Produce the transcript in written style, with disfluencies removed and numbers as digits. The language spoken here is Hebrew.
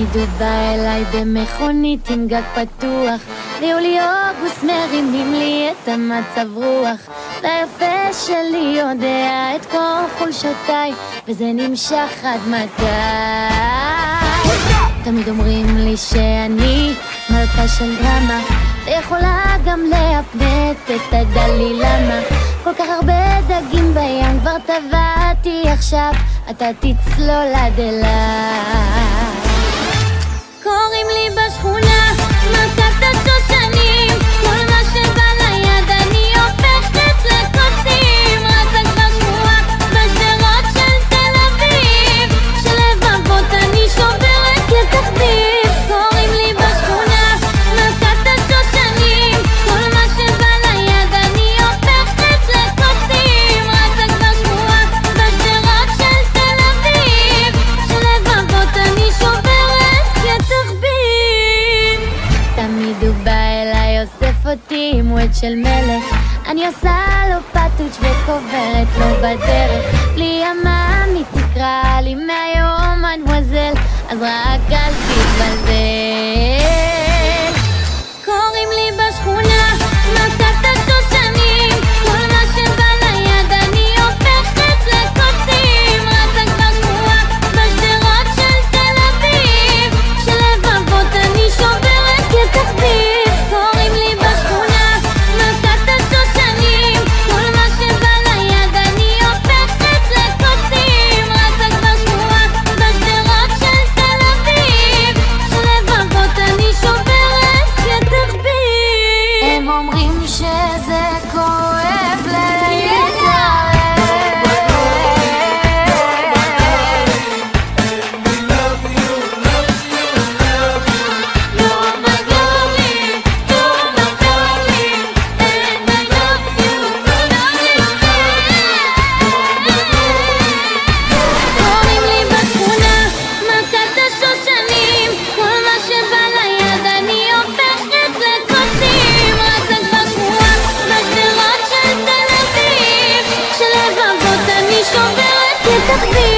תמיד הוא בא אליי במכונית עם גג פתוח, ביולי-אוגוסט מרימים לי את המצב רוח, והיפה שלי יודע את כל חולשותיי, וזה נמשך עד מתי. תמיד אומרים לי שאני מלכה של דרמה, ויכולה גם להפנט את הדלי למה. כל כך הרבה דגים בים כבר טבעתי, עכשיו אתה תצלול עד אליי. קוראים לי בשכונה מלכת השושנים, כל מה שבא ליד אני הופכת לקוצים. רצה כבר שמועה בשדרות של תל אביב, שלבבות אני שוברת כתחביב. קוראים לי בשכונה מלכת השושנים, כל מה שבא ליד אני הופכת לקוצים. רצה כבר שמועה בשדרות של תל אביב, שלבבות אני שוברת כתחביב. תמיד הוא בא אליי אוסף אותי עם ווד של מלך, אני עושה לו פטוץ' וקוברת לו בדרך. בלי המאמי תקרא לי מהיום מדמואזל, אז רק אל תתבלבל. קוראים לי בשכונה מלכת השושנים, כל מה שבא ליד אני הופכת לקוצים. רצה כבר שמועה בשדרות של תל אביב, שלבבות אני שוברת כתחביב. קוראים לי בשכונה מלכת השושנים, כל מה שבא ליד אני הופכת לקוצים. רצה כבר שמועה בשדרות של תל אביב, שלבבות אני שוברת כתחביב. הם אומרים שזה כואב להתערב, You're my darling, you're my darling, and I love you, קוראים לי בשכונה מלכת השושנים, כל מה שבא ליד אני הופכת לקוצים. רצה כבר שמועה בשדרות של תל אביב, שלבבות אני שוברת כתחביב.